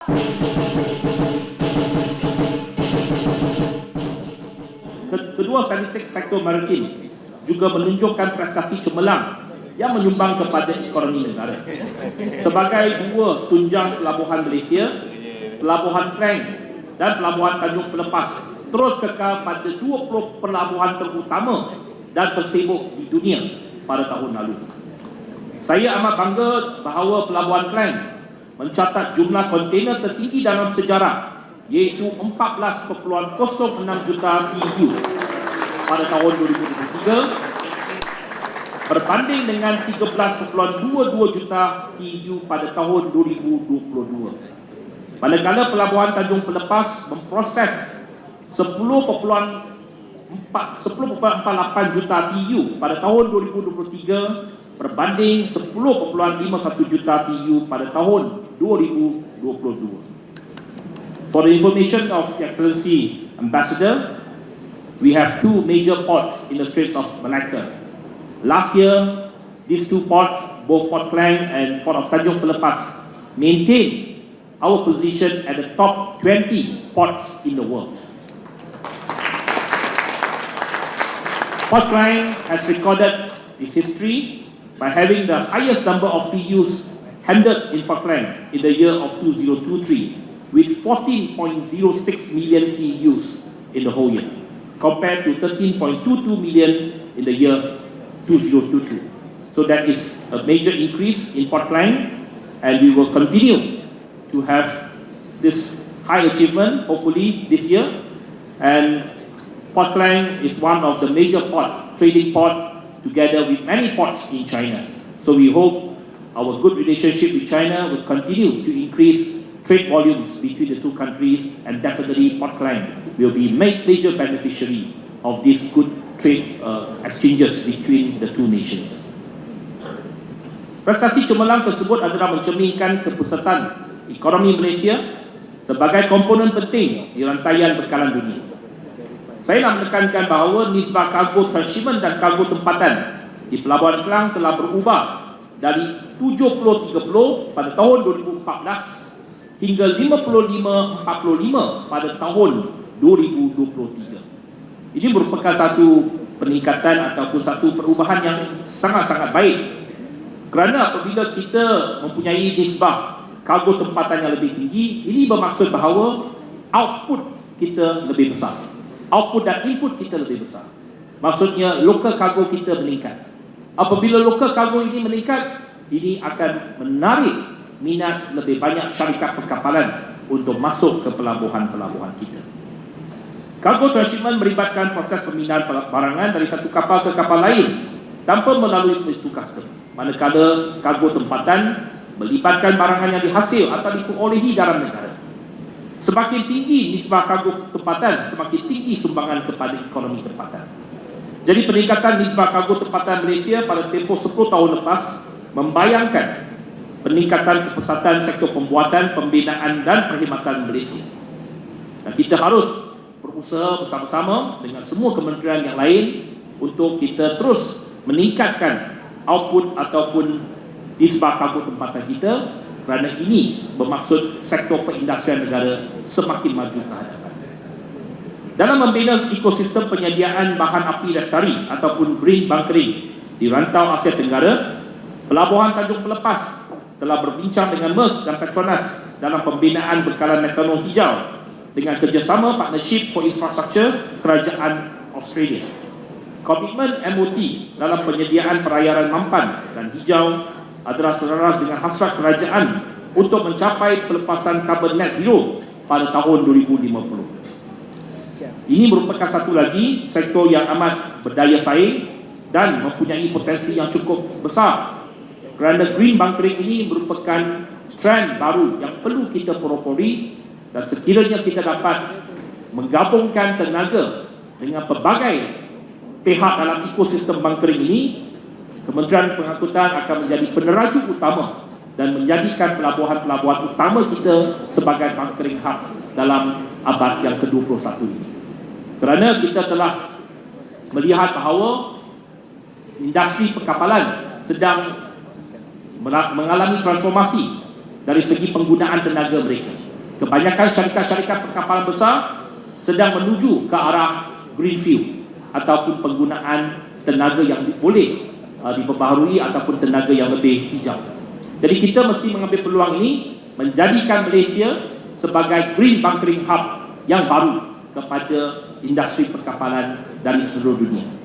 Kedua statistik sektor maritim juga menunjukkan prestasi cemerlang yang menyumbang kepada ekonomi negara. Sebagai dua tunjang pelabuhan Malaysia, Pelabuhan Klang dan Pelabuhan Tanjung Pelepas terus kekal pada 20 pelabuhan terutama dan tersibuk di dunia pada tahun lalu. Saya amat bangga bahawa Pelabuhan Klang mencatat jumlah kontainer tertinggi dalam sejarah, iaitu 14.06 juta TEU pada tahun 2023 berbanding dengan 13.22 juta TEU pada tahun 2022. Manakala Pelabuhan Tanjung Pelepas memproses 10.48 juta TEU pada tahun 2023 berbanding 10.51 juta TEU pada tahun 2022. For the information of Excellency Ambassador, we have two major ports in the Straits of Malacca. Last year, these two ports, both Port Klang and Port of Tanjung Pelepas, maintained our position at the top 20 ports in the world. Port Klang has recorded its history by having the highest number of TEUs handled in Port Klang in the year of 2023, with 14.06 million TEUs in the whole year, compared to 13.22 million in the year 2022. So that is a major increase in Port Klang, and we will continue to have this high achievement, hopefully this year. And Port Klang is one of the major trading port, together with many ports in China. So we hope our good relationship with China will continue to increase trade volumes between the two countries, and definitely Port Klang will be major beneficiary of these good trade exchanges between the two nations. Prestasi cemerlang tersebut adalah mencerminkan kepesertaan ekonomi Malaysia sebagai komponen penting di rantaian bekalan dunia. Saya nak menekankan bahawa nisbah kargo transshipment dan kargo tempatan di Pelabuhan Klang telah berubah dari 70-30 pada tahun 2014 hingga 55-45 pada tahun 2023. Ini merupakan satu peningkatan ataupun satu perubahan yang sangat-sangat baik. Kerana apabila kita mempunyai nisbah kargo tempatan yang lebih tinggi, ini bermaksud bahawa output kita lebih besar. Output dan input kita lebih besar. Maksudnya local cargo kita meningkat. Apabila local cargo ini meningkat, ini akan menarik minat lebih banyak syarikat perkapalan untuk masuk ke pelabuhan-pelabuhan kita. Cargo transshipment melibatkan proses pemindahan barangan dari satu kapal ke kapal lain tanpa melalui pintu custom. Manakala cargo tempatan melibatkan barangan yang dihasil atau diperolehi dalam negara. Semakin tinggi nisbah cargo tempatan, semakin tinggi sumbangan kepada ekonomi tempatan. Jadi peningkatan nisbah cargo tempatan Malaysia pada tempoh 10 tahun lepas membayangkan peningkatan kepesatan sektor pembuatan, pembinaan dan perkhidmatan Malaysia. Dan kita harus berusaha bersama-sama dengan semua kementerian yang lain untuk kita terus meningkatkan output ataupun nisbah kargo tempatan kita, kerana ini bermaksud sektor perindustrian negara semakin maju ke hadapan. Dalam membina ekosistem penyediaan bahan api lestari ataupun green bunkering di rantau Asia Tenggara, Pelabuhan Tanjung Pelepas telah berbincang dengan MERS dan Petronas dalam pembinaan bekalan metanol hijau dengan kerjasama Partnership for Infrastructure Kerajaan Australia. Komitmen MOT dalam penyediaan perayaran mampan dan hijau adalah selaras dengan hasrat kerajaan untuk mencapai pelepasan karbon net zero pada tahun 2050. Ini merupakan satu lagi sektor yang amat berdaya saing dan mempunyai potensi yang cukup besar. Kerana green bunkering ini merupakan trend baru yang perlu kita pelopori, dan sekiranya kita dapat menggabungkan tenaga dengan pelbagai pihak dalam ekosistem bunkering ini, Kementerian Pengangkutan akan menjadi peneraju utama dan menjadikan pelabuhan-pelabuhan utama kita sebagai bunkering hub dalam abad yang ke-21 ini. Kerana kita telah melihat bahawa industri perkapalan sedang mengalami transformasi dari segi penggunaan tenaga mereka. Kebanyakan syarikat-syarikat perkapalan besar sedang menuju ke arah greenfield ataupun penggunaan tenaga yang boleh diperbaharui ataupun tenaga yang lebih hijau. Jadi kita mesti mengambil peluang ini menjadikan Malaysia sebagai green bunkering hub yang baru kepada industri perkapalan dari seluruh dunia.